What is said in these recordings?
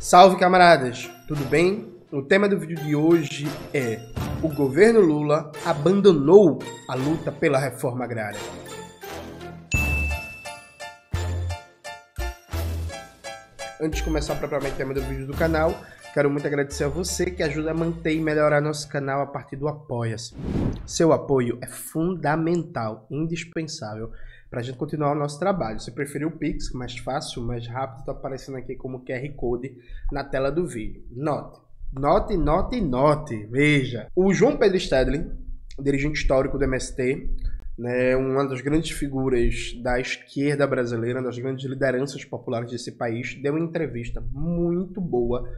Salve, camaradas! Tudo bem? O tema do vídeo de hoje é: o governo Lula abandonou a luta pela reforma agrária. Antes de começar propriamente o tema do vídeo do canal, quero muito agradecer a você que ajuda a manter e melhorar nosso canal a partir do Apoia-se. Seu apoio é fundamental, indispensável, para a gente continuar o nosso trabalho. Se preferir o Pix, mais fácil, mais rápido, está aparecendo aqui como QR Code na tela do vídeo. Note. Veja, o João Pedro Stedley, dirigente histórico do MST, né, uma das grandes figuras da esquerda brasileira, uma das grandes lideranças populares desse país, deu uma entrevista muito boa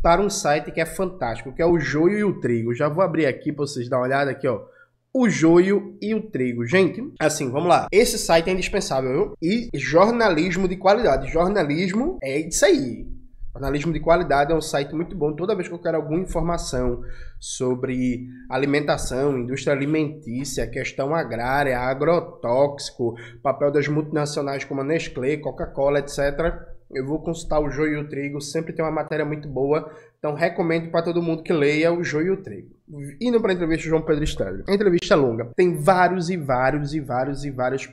para um site que é fantástico, que é o Joio e o Trigo. Já vou abrir aqui para vocês darem uma olhada aqui, ó. O Joio e o Trigo. Gente, assim, vamos lá. Esse site é indispensável, viu? E jornalismo de qualidade. Jornalismo é isso aí. Jornalismo de qualidade é um site muito bom. Toda vez que eu quero alguma informação sobre alimentação, indústria alimentícia, questão agrária, agrotóxico, papel das multinacionais como a Nestlé, Coca-Cola, etc., eu vou consultar o Joio e o Trigo. Sempre tem uma matéria muito boa. Então recomendo para todo mundo que leia o Joio e o Trigo. Indo para a entrevista do João Pedro Stedley. A entrevista é longa. Tem vários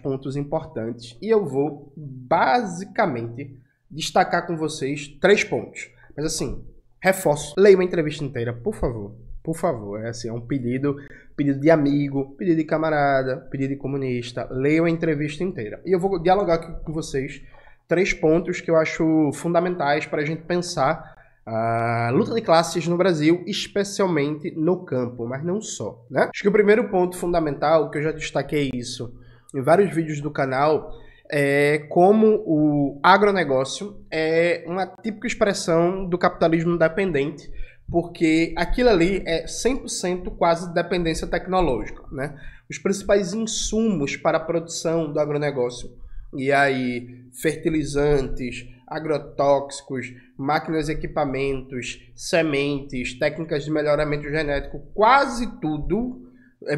pontos importantes. E eu vou basicamente destacar com vocês 3 pontos. Mas assim, reforço. Leia uma entrevista inteira, por favor. Por favor. É assim, é um pedido de amigo, pedido de camarada, pedido de comunista. Leia a entrevista inteira. E eu vou dialogar aqui com vocês 3 pontos que eu acho fundamentais para a gente pensar a luta de classes no Brasil, especialmente no campo, mas não só, né? Acho que o primeiro ponto fundamental, que eu já destaquei isso em vários vídeos do canal, é como o agronegócio é uma típica expressão do capitalismo dependente, porque aquilo ali é 100% quase dependência tecnológica, né? Os principais insumos para a produção do agronegócio, e aí fertilizantes, agrotóxicos, máquinas e equipamentos, sementes, técnicas de melhoramento genético, quase tudo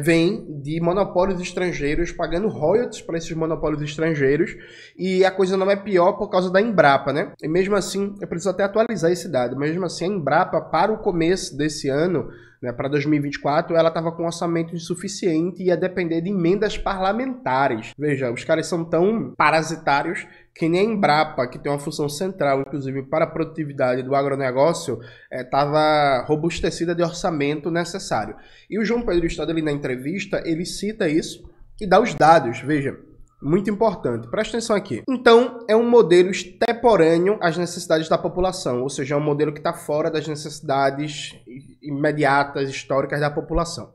vem de monopólios estrangeiros, pagando royalties para esses monopólios estrangeiros, e a coisa não é pior por causa da Embrapa, né? E mesmo assim, eu preciso até atualizar esse dado, mesmo assim a Embrapa, para o começo desse ano, né, para 2024, ela estava com um orçamento insuficiente e ia depender de emendas parlamentares. Veja, os caras são tão parasitários que nem a Embrapa, que tem uma função central, inclusive, para a produtividade do agronegócio, estava robustecida de orçamento necessário. E o João Pedro Stedley, na entrevista, ele cita isso e dá os dados. Veja, muito importante, presta atenção aqui. Então, é um modelo extemporâneo às necessidades da população, ou seja, é um modelo que está fora das necessidades imediatas, históricas da população.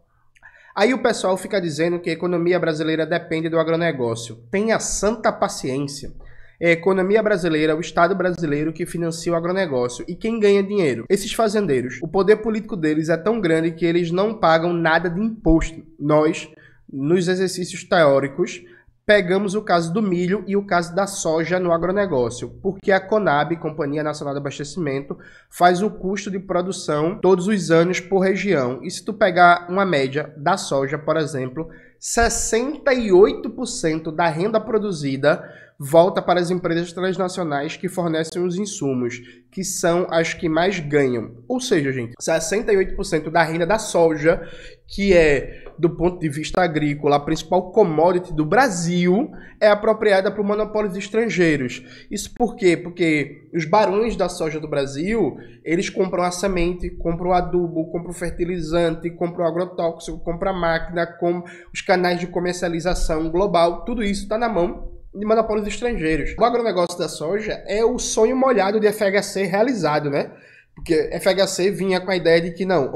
Aí o pessoal fica dizendo que a economia brasileira depende do agronegócio. Tenha santa paciência. É a economia brasileira, o Estado brasileiro que financia o agronegócio. E quem ganha dinheiro? Esses fazendeiros. O poder político deles é tão grande que eles não pagam nada de imposto. Nós, nos exercícios teóricos, pegamos o caso do milho e o caso da soja no agronegócio, porque a Conab, Companhia Nacional de Abastecimento, faz o custo de produção todos os anos por região. E se tu pegar uma média da soja, por exemplo, 68% da renda produzida volta para as empresas transnacionais que fornecem os insumos, que são as que mais ganham. Ou seja, gente, 68% da renda da soja, que é, do ponto de vista agrícola, a principal commodity do Brasil, é apropriada por monopólios estrangeiros. Isso por quê? Porque os barões da soja do Brasil, eles compram a semente, compram o adubo, compram o fertilizante, compram o agrotóxico, compram a máquina, compram os canais de comercialização global. Tudo isso está na mão de monopólios estrangeiros. O agronegócio da soja é o sonho molhado de FHC realizado, né? Porque FHC vinha com a ideia de que não,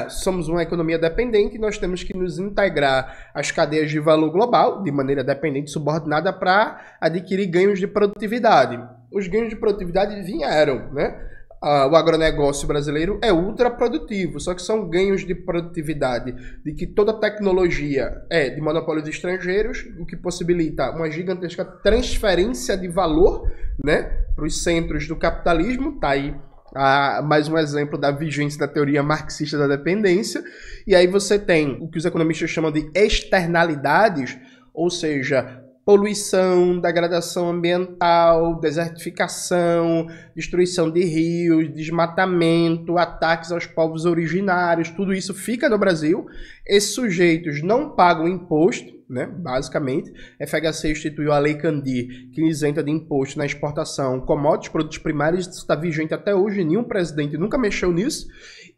somos uma economia dependente, nós temos que nos integrar às cadeias de valor global, de maneira dependente, subordinada, para adquirir ganhos de produtividade. Os ganhos de produtividade vieram, né? O agronegócio brasileiro é ultra produtivo, só que são ganhos de produtividade de que toda tecnologia é de monopólios estrangeiros, o que possibilita uma gigantesca transferência de valor, né, para os centros do capitalismo. Tá aí mais um exemplo da vigência da teoria marxista da dependência. E aí você tem o que os economistas chamam de externalidades, ou seja, poluição, degradação ambiental, desertificação, destruição de rios, desmatamento, ataques aos povos originários, tudo isso fica no Brasil. Esses sujeitos não pagam imposto, né, basicamente. A FHC instituiu a Lei Candir, que isenta de imposto na exportação commodities, produtos primários, isso está vigente até hoje, nenhum presidente nunca mexeu nisso.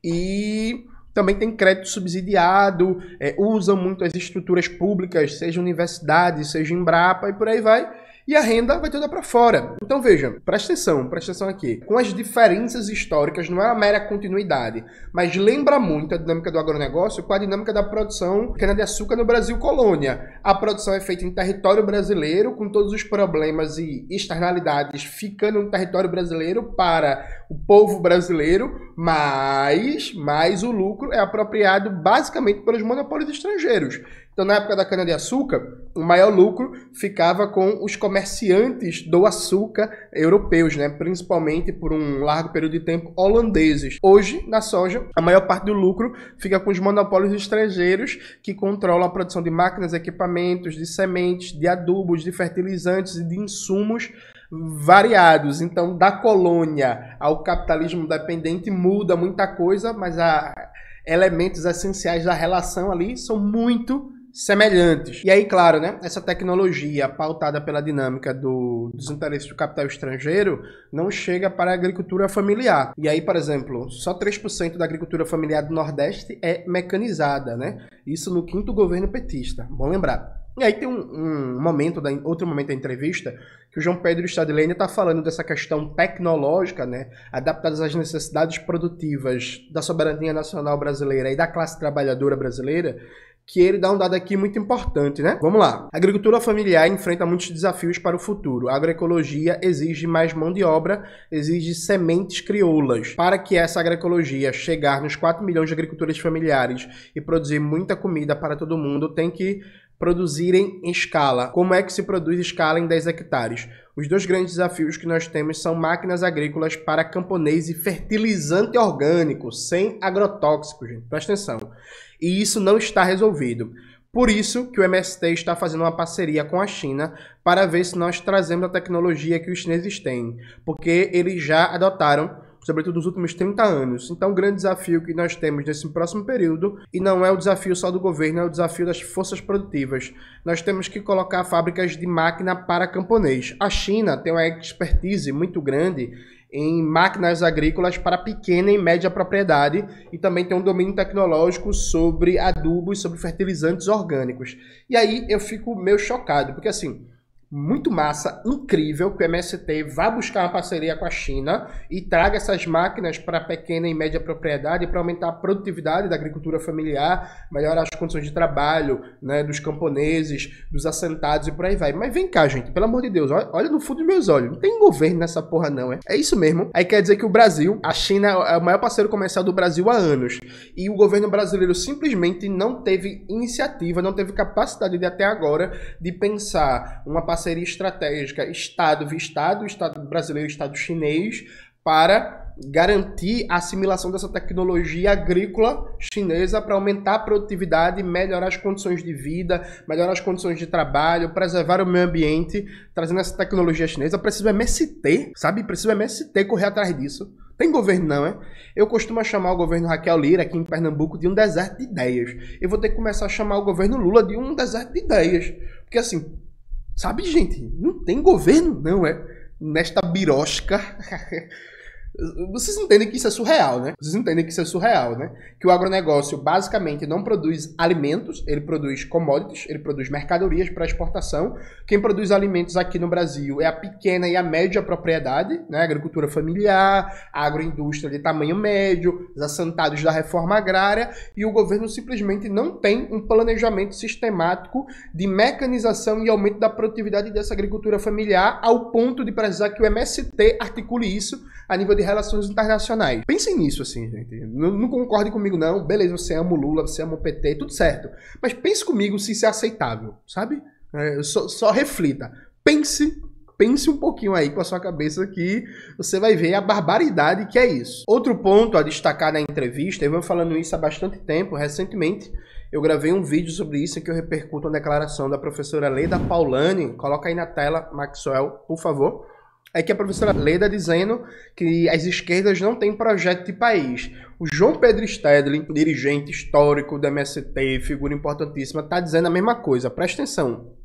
E também tem crédito subsidiado, usam muito as estruturas públicas, seja universidades, seja Embrapa e por aí vai. E a renda vai toda para fora. Então veja, presta atenção aqui. Com as diferenças históricas, não é uma mera continuidade, mas lembra muito a dinâmica do agronegócio com a dinâmica da produção de cana-de-açúcar no Brasil colônia. A produção é feita em território brasileiro, com todos os problemas e externalidades ficando no território brasileiro para o povo brasileiro, mas o lucro é apropriado basicamente pelos monopólios estrangeiros. Então, na época da cana-de-açúcar, o maior lucro ficava com os comerciantes do açúcar europeus, né? Principalmente por um largo período de tempo holandeses. Hoje, na soja, a maior parte do lucro fica com os monopólios estrangeiros que controlam a produção de máquinas, equipamentos, de sementes, de adubos, de fertilizantes e de insumos variados. Então, da colônia ao capitalismo dependente muda muita coisa, mas elementos essenciais da relação ali são muito semelhantes. E aí, claro, né, essa tecnologia pautada pela dinâmica dos interesses do capital estrangeiro não chega para a agricultura familiar. E aí, por exemplo, só 3% da agricultura familiar do Nordeste é mecanizada, né? Isso no 5º governo petista, bom lembrar. E aí tem outro momento da entrevista que o João Pedro Stadler está falando dessa questão tecnológica, né, adaptadas às necessidades produtivas da soberania nacional brasileira e da classe trabalhadora brasileira, que ele dá um dado aqui muito importante, né? Vamos lá. A agricultura familiar enfrenta muitos desafios para o futuro. A agroecologia exige mais mão de obra, exige sementes crioulas. Para que essa agroecologia chegar nos 4 milhões de agricultores familiares e produzir muita comida para todo mundo, tem que produzirem em escala. Como é que se produz escala em 10 hectares? Os dois grandes desafios que nós temos são máquinas agrícolas para camponês e fertilizante orgânico, sem agrotóxico, gente. Presta atenção. E isso não está resolvido. Por isso que o MST está fazendo uma parceria com a China para ver se nós trazemos a tecnologia que os chineses têm. Porque eles já adotaram, sobretudo nos últimos 30 anos. Então, o grande desafio que nós temos nesse próximo período, e não é o desafio só do governo, é o desafio das forças produtivas. Nós temos que colocar fábricas de máquina para camponês. A China tem uma expertise muito grande em máquinas agrícolas para pequena e média propriedade e também tem um domínio tecnológico sobre adubos, sobre fertilizantes orgânicos. E aí eu fico meio chocado, porque assim, muito massa, incrível que o MST vá buscar uma parceria com a China e traga essas máquinas para pequena e média propriedade para aumentar a produtividade da agricultura familiar, melhorar as condições de trabalho, né, dos camponeses, dos assentados e por aí vai. Mas vem cá, gente, pelo amor de Deus, olha no fundo dos meus olhos, não tem governo nessa porra não, é? É isso mesmo. Aí quer dizer que o Brasil, a China é o maior parceiro comercial do Brasil há anos e o governo brasileiro simplesmente não teve iniciativa, não teve capacidade de até agora de pensar uma parceria estratégica Estado via Estado, Estado brasileiro e Estado chinês, para garantir a assimilação dessa tecnologia agrícola chinesa para aumentar a produtividade, melhorar as condições de vida, melhorar as condições de trabalho, preservar o meio ambiente, trazendo essa tecnologia chinesa. Precisa o MST, sabe? Precisa o MST correr atrás disso. Tem governo não, é? Eu costumo chamar o governo Raquel Lira, aqui em Pernambuco, de um deserto de ideias. Eu vou ter que começar a chamar o governo Lula de um deserto de ideias. Porque assim, sabe, gente, não tem governo, não é? Nesta birosca. Vocês entendem que isso é surreal, né? Vocês entendem que isso é surreal, né? Que o agronegócio basicamente não produz alimentos, ele produz commodities, ele produz mercadorias para exportação. Quem produz alimentos aqui no Brasil é a pequena e a média propriedade, né? A agricultura familiar, a agroindústria de tamanho médio, os assentados da reforma agrária, e o governo simplesmente não tem um planejamento sistemático de mecanização e aumento da produtividade dessa agricultura familiar ao ponto de precisar que o MST articule isso a nível de relações internacionais. Pensem nisso, assim, gente. Não concordem comigo, não. Beleza, você ama o Lula, você ama o PT, tudo certo. Mas pense comigo se isso é aceitável, sabe? Só reflita. Pense pense um pouquinho aí com a sua cabeça que você vai ver a barbaridade que é isso. Outro ponto a destacar na entrevista, eu venho falando isso há bastante tempo, recentemente, eu gravei um vídeo sobre isso que eu repercuto a declaração da professora Leda Paulani. Coloca aí na tela, Maxwell, por favor. É que a professora Leda dizendo que as esquerdas não têm projeto de país. O João Pedro Stedlin, dirigente histórico do MST, figura importantíssima, está dizendo a mesma coisa. Presta atenção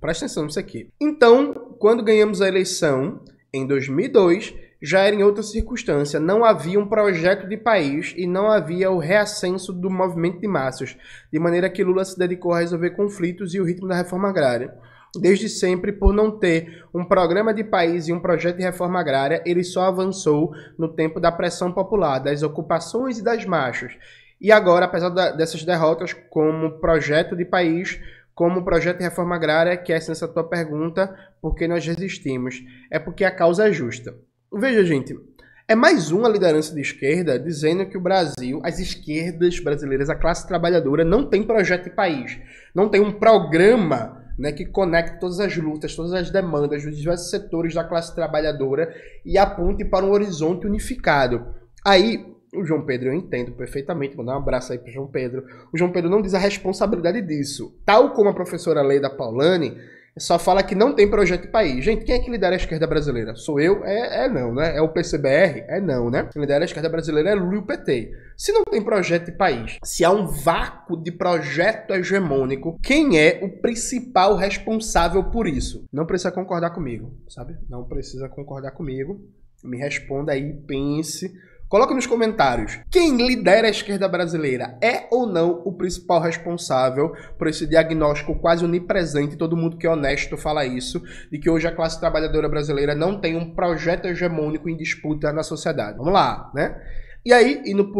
nisso aqui. Então, quando ganhamos a eleição, em 2002, já era em outra circunstância. Não havia um projeto de país e não havia o reascenso do movimento de massas, de maneira que Lula se dedicou a resolver conflitos e o ritmo da reforma agrária. Desde sempre, por não ter um programa de país e um projeto de reforma agrária, ele só avançou no tempo da pressão popular, das ocupações e das marchas. E agora, apesar dessas derrotas, como projeto de país, como projeto de reforma agrária, que é essa tua pergunta, por que nós resistimos? É porque a causa é justa. Veja, gente, é mais uma liderança de esquerda dizendo que o Brasil, as esquerdas brasileiras, a classe trabalhadora, não tem projeto de país, não tem um programa, né, que conecte todas as lutas, todas as demandas dos diversos setores da classe trabalhadora e aponte para um horizonte unificado. Aí, o João Pedro, eu entendo perfeitamente, vou dar um abraço aí para o João Pedro. O João Pedro não diz a responsabilidade disso. Tal como a professora Leda Paulani, só fala que não tem projeto de país. Gente, quem é que lidera a esquerda brasileira? Sou eu? Não, né? É o PCBR? Não, né? Quem lidera a esquerda brasileira é Lula e o PT. Se não tem projeto de país, se há um vácuo de projeto hegemônico, quem é o principal responsável por isso? Não precisa concordar comigo, sabe? Não precisa concordar comigo. Me responda aí, pense. Coloca nos comentários, quem lidera a esquerda brasileira é ou não o principal responsável por esse diagnóstico quase onipresente, todo mundo que é honesto fala isso, de que hoje a classe trabalhadora brasileira não tem um projeto hegemônico em disputa na sociedade. Vamos lá, né? E aí, indo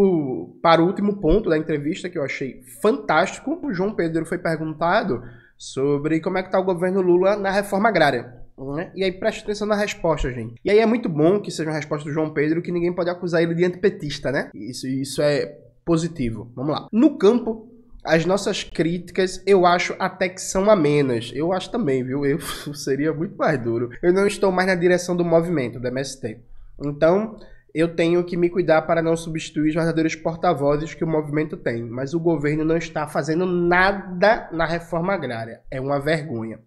para o último ponto da entrevista, que eu achei fantástico, o João Pedro foi perguntado sobre como é que está o governo Lula na reforma agrária. Né? E aí preste atenção na resposta, gente. E aí é muito bom que seja uma resposta do João Pedro, que ninguém pode acusar ele de antipetista, né? Isso é positivo. Vamos lá. No campo, as nossas críticas, eu acho até que são amenas. Eu acho também, viu? Eu seria muito mais duro. Eu não estou mais na direção do movimento, do MST. Então, eu tenho que me cuidar para não substituir os verdadeiros porta-vozes que o movimento tem. Mas o governo não está fazendo nada na reforma agrária. É uma vergonha.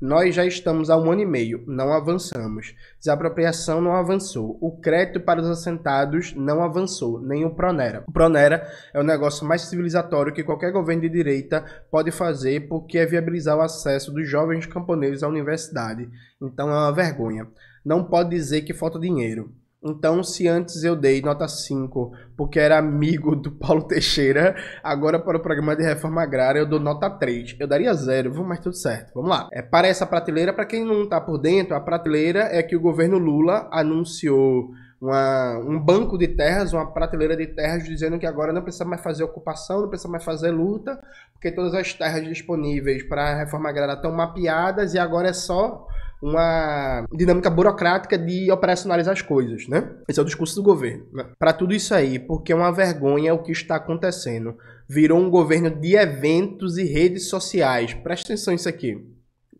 Nós já estamos há 1 ano e meio, não avançamos. Desapropriação não avançou. O crédito para os assentados não avançou, nem o Pronera. O Pronera é o negócio mais civilizatório que qualquer governo de direita pode fazer, porque é viabilizar o acesso dos jovens camponeses à universidade. Então é uma vergonha. Não pode dizer que falta dinheiro. Então, se antes eu dei nota 5 porque era amigo do Paulo Teixeira, agora para o programa de reforma agrária eu dou nota 3. Eu daria 0, mas tudo certo. Vamos lá. Para essa prateleira, para quem não está por dentro, a prateleira é que o governo Lula anunciou um banco de terras, uma prateleira de terras, dizendo que agora não precisa mais fazer ocupação, não precisa mais fazer luta, porque todas as terras disponíveis para a reforma agrária estão mapeadas e agora é só uma dinâmica burocrática de operacionalizar as coisas, né? Esse é o discurso do governo, né? Para tudo isso aí, porque é uma vergonha o que está acontecendo. Virou um governo de eventos e redes sociais. Presta atenção nisso aqui.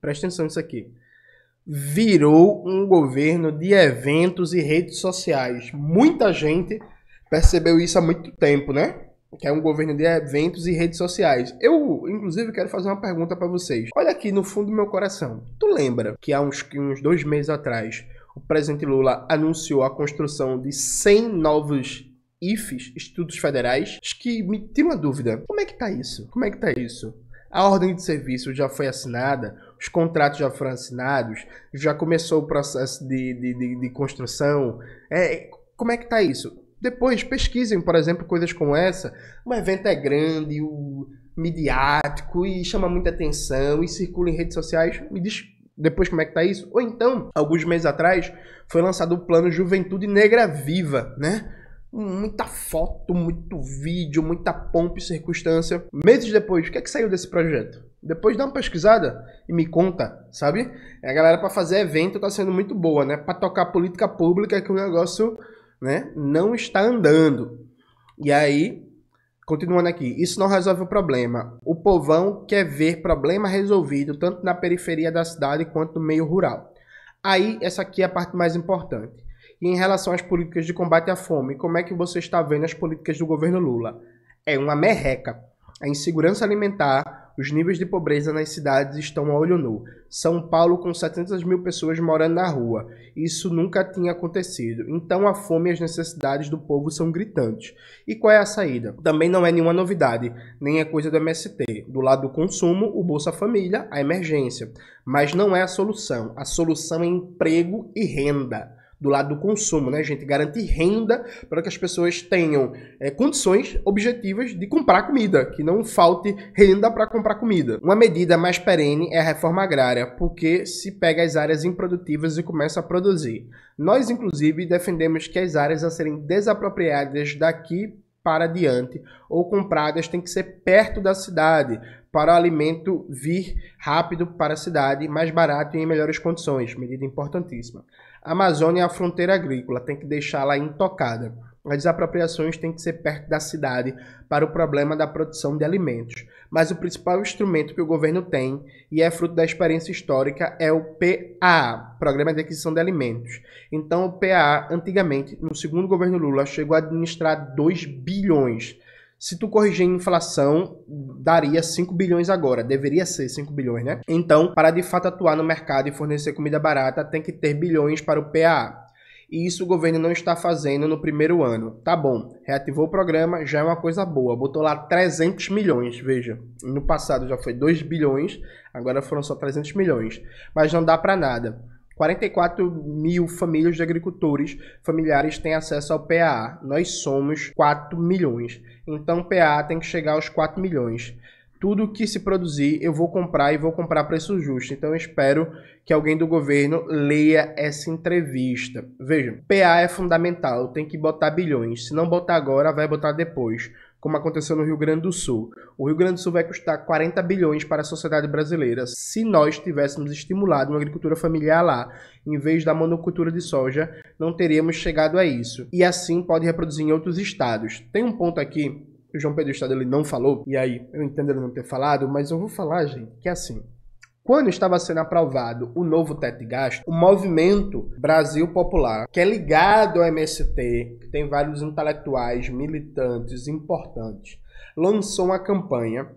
Presta atenção nisso aqui. Virou um governo de eventos e redes sociais. Muita gente percebeu isso há muito tempo, né? Que é um governo de eventos e redes sociais. Eu, inclusive, quero fazer uma pergunta para vocês. Olha aqui no fundo do meu coração. Tu lembra que há uns 2 meses atrás, o presidente Lula anunciou a construção de 100 novos IFES, Institutos Federais? Acho que me tira uma dúvida. Como é que tá isso? Como é que tá isso? A ordem de serviço já foi assinada? Os contratos já foram assinados? Já começou o processo de construção? Como é que tá isso? Depois pesquisem, por exemplo, coisas como essa. Um evento é grande, midiático e chama muita atenção e circula em redes sociais. Me diz depois como é que tá isso. Ou então, alguns meses atrás, foi lançado o plano Juventude Negra Viva, né? Muita foto, muito vídeo, muita pompa e circunstância. Meses depois, o que é que saiu desse projeto? Depois dá uma pesquisada e me conta, sabe? A galera para fazer evento tá sendo muito boa, né? Para tocar política pública que o negócio, né, não está andando. E aí, continuando aqui, isso não resolve o problema. O povão quer ver problema resolvido tanto na periferia da cidade quanto no meio rural. Aí, essa aqui é a parte mais importante. E em relação às políticas de combate à fome, como é que você está vendo as políticas do governo Lula? É uma merreca. A insegurança alimentar, os níveis de pobreza nas cidades estão a olho nu. São Paulo com 700 mil pessoas morando na rua. Isso nunca tinha acontecido. Então a fome e as necessidades do povo são gritantes. E qual é a saída? Também não é nenhuma novidade, nem é coisa do MST. Do lado do consumo, o Bolsa Família, a emergência. Mas não é a solução. A solução é emprego e renda. Do lado do consumo, né, gente? Garantir renda para que as pessoas tenham condições objetivas de comprar comida, que não falte renda para comprar comida. Uma medida mais perene é a reforma agrária, porque se pega as áreas improdutivas e começa a produzir. Nós, inclusive, defendemos que as áreas a serem desapropriadas daqui para diante ou compradas têm que ser perto da cidade, para o alimento vir rápido para a cidade, mais barato e em melhores condições. Medida importantíssima. A Amazônia é a fronteira agrícola, tem que deixá-la intocada. As desapropriações têm que ser perto da cidade para o problema da produção de alimentos. Mas o principal instrumento que o governo tem, e é fruto da experiência histórica, é o PAA, Programa de Aquisição de Alimentos. Então o PAA, antigamente, no segundo governo Lula, chegou a administrar 2 bilhões. Se tu corrigir em inflação, daria 5 bilhões agora. Deveria ser 5 bilhões, né? Então, para de fato atuar no mercado e fornecer comida barata, tem que ter bilhões para o PAA. E isso o governo não está fazendo no primeiro ano. Tá bom, reativou o programa, já é uma coisa boa. Botou lá 300 milhões, veja. No passado já foi 2 bilhões, agora foram só 300 milhões. Mas não dá para nada. 44 mil famílias de agricultores familiares têm acesso ao PAA. Nós somos 4 milhões. Então o PAA tem que chegar aos 4 milhões. Tudo que se produzir eu vou comprar e vou comprar a preço justo. Então eu espero que alguém do governo leia essa entrevista. Vejam, PAA é fundamental, tem que botar bilhões. Se não botar agora, vai botar depois, como aconteceu no Rio Grande do Sul. O Rio Grande do Sul vai custar 40 bilhões para a sociedade brasileira se nós tivéssemos estimulado uma agricultura familiar lá. Em vez da monocultura de soja, não teríamos chegado a isso. E assim pode reproduzir em outros estados. Tem um ponto aqui que o João Pedro Estado ele não falou, e aí eu entendo ele não ter falado, mas eu vou falar, gente, que é assim. Quando estava sendo aprovado o novo teto de gasto, o movimento Brasil Popular, que é ligado ao MST, que tem vários intelectuais, militantes importantes, lançou uma campanha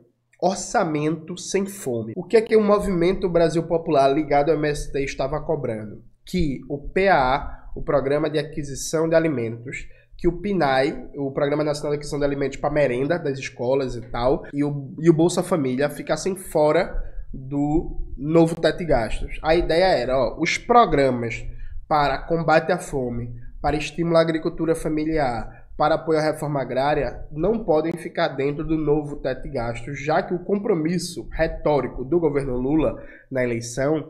Orçamento Sem Fome. O que é que o movimento Brasil Popular ligado ao MST estava cobrando? Que o PAA, o Programa de Aquisição de Alimentos, que o PNAE, o Programa Nacional de Aquisição de Alimentos para merenda das escolas e tal, e o Bolsa Família ficassem fora do novo teto de gastos. A ideia era, os programas para combate à fome, para estímulo à agricultura familiar, para apoio à reforma agrária, não podem ficar dentro do novo teto de gastos, já que o compromisso retórico do governo Lula na eleição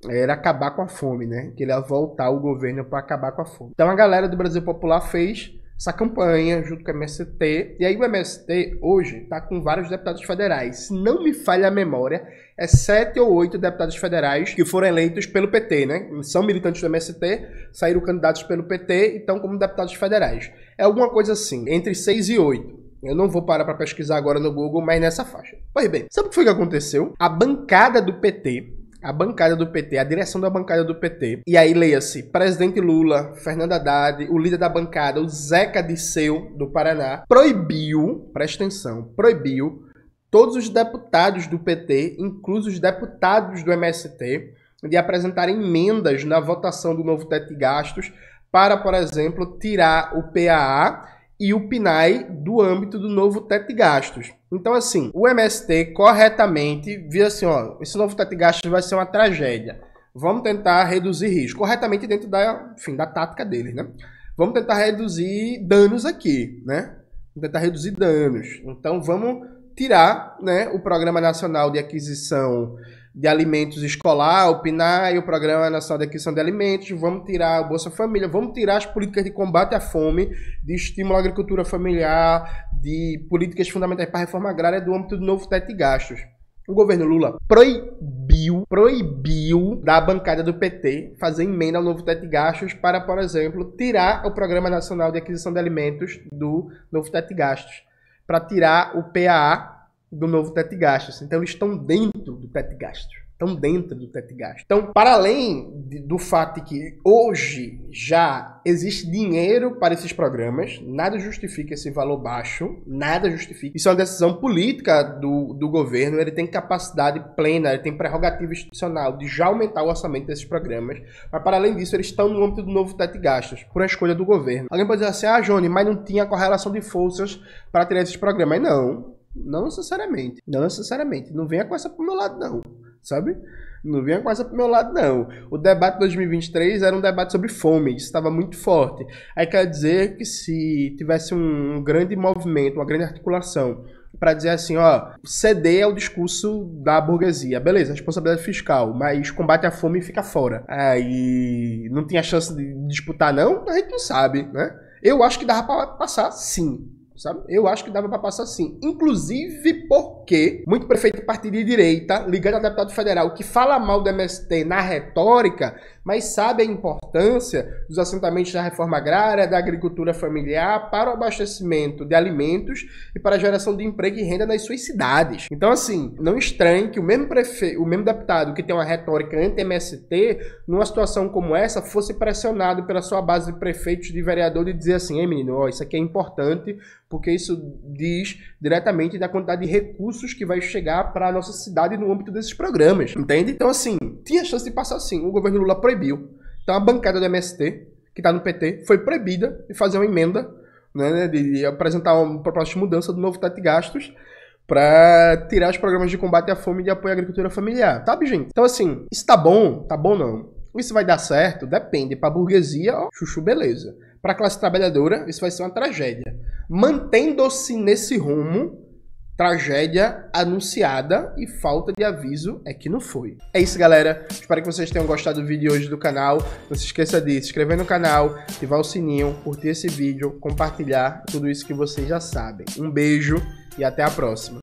era acabar com a fome, né? Que ele ia voltar o governo para acabar com a fome. Então a galera do Brasil Popular fez essa campanha junto com o MST, e aí o MST hoje está com vários deputados federais. Se não me falha a memória, é 7 ou 8 deputados federais que foram eleitos pelo PT, né? São militantes do MST, saíram candidatos pelo PT e estão como deputados federais. É alguma coisa assim, entre 6 e 8. Eu não vou parar para pesquisar agora no Google, mas nessa faixa. Pois bem, sabe o que foi que aconteceu? A bancada do PT, a direção da bancada do PT, e aí leia-se, presidente Lula, Fernando Haddad, o líder da bancada, o Zeca Disseu, do Paraná, proibiu, presta atenção, proibiu todos os deputados do PT, inclusive os deputados do MST, de apresentarem emendas na votação do novo teto de gastos para, por exemplo, tirar o PAA e o PNAE do âmbito do novo teto de gastos. Então, assim, o MST corretamente viu assim, esse novo teto de gastos vai ser uma tragédia. Vamos tentar reduzir risco. Corretamente dentro da tática deles, né? Vamos tentar reduzir danos aqui, né? Vamos tentar reduzir danos. Então, vamos tirar, né, o Programa Nacional de Aquisição de Alimentos Escolar, o PNAE, o Programa Nacional de Aquisição de Alimentos, vamos tirar o Bolsa Família, vamos tirar as políticas de combate à fome, de estímulo à agricultura familiar, de políticas fundamentais para a reforma agrária do âmbito do novo teto de gastos. O governo Lula proibiu da bancada do PT fazer emenda ao novo teto de gastos para, por exemplo, tirar o Programa Nacional de Aquisição de Alimentos do novo teto de gastos, para tirar o PAA do novo teto de gastos. Então eles estão dentro do teto de gastos. estão dentro do teto de gasto. Então, para além do fato de que hoje já existe dinheiro para esses programas, nada justifica esse valor baixo, nada justifica. Isso é uma decisão política do governo, ele tem capacidade plena, ele tem prerrogativa institucional de já aumentar o orçamento desses programas, mas para além disso, eles estão no âmbito do novo teto de gastos, por uma escolha do governo. Alguém pode dizer assim, Johnny, mas não tinha correlação de forças para tirar esses programas. Não necessariamente. Não necessariamente. Não venha com essa pro meu lado, não. Sabe? Não venha com essa pro meu lado, não. O debate de 2023 era um debate sobre fome. Isso estava muito forte. Aí quer dizer que se tivesse um grande movimento, uma grande articulação para dizer assim, ceder ao discurso da burguesia. Beleza, responsabilidade fiscal, mas combate à fome fica fora. Aí não tinha chance de disputar, não? A gente não sabe, né? Eu acho que dava para passar, sim. Sabe? Eu acho que dava para passar sim. Inclusive porque muito prefeito de partido de direita, ligado a deputado federal, que fala mal do MST na retórica, mas sabe a importância dos assentamentos da reforma agrária, da agricultura familiar, para o abastecimento de alimentos e para a geração de emprego e renda nas suas cidades. Então, assim, não estranhe que o mesmo deputado que tem uma retórica anti-MST, numa situação como essa, fosse pressionado pela sua base de prefeitos, de vereador, e dizer assim, menino, isso aqui é importante, porque isso diz diretamente da quantidade de recursos que vai chegar para a nossa cidade no âmbito desses programas, entende? Então, assim, tinha chance de passar sim. O governo Lula proibiu. Então, a bancada do MST, que está no PT, foi proibida de fazer uma emenda, né, de apresentar uma proposta de mudança do novo teto de gastos para tirar os programas de combate à fome e de apoio à agricultura familiar. Sabe, gente? Então, assim, isso tá bom? Tá bom não. Isso vai dar certo? Depende. Para a burguesia, chuchu, beleza. Para a classe trabalhadora, isso vai ser uma tragédia. Mantendo-se nesse rumo, tragédia anunciada e falta de aviso é que não foi. É isso, galera. Espero que vocês tenham gostado do vídeo hoje do canal. Não se esqueça de se inscrever no canal, ativar o sininho, curtir esse vídeo, compartilhar tudo isso que vocês já sabem. Um beijo e até a próxima.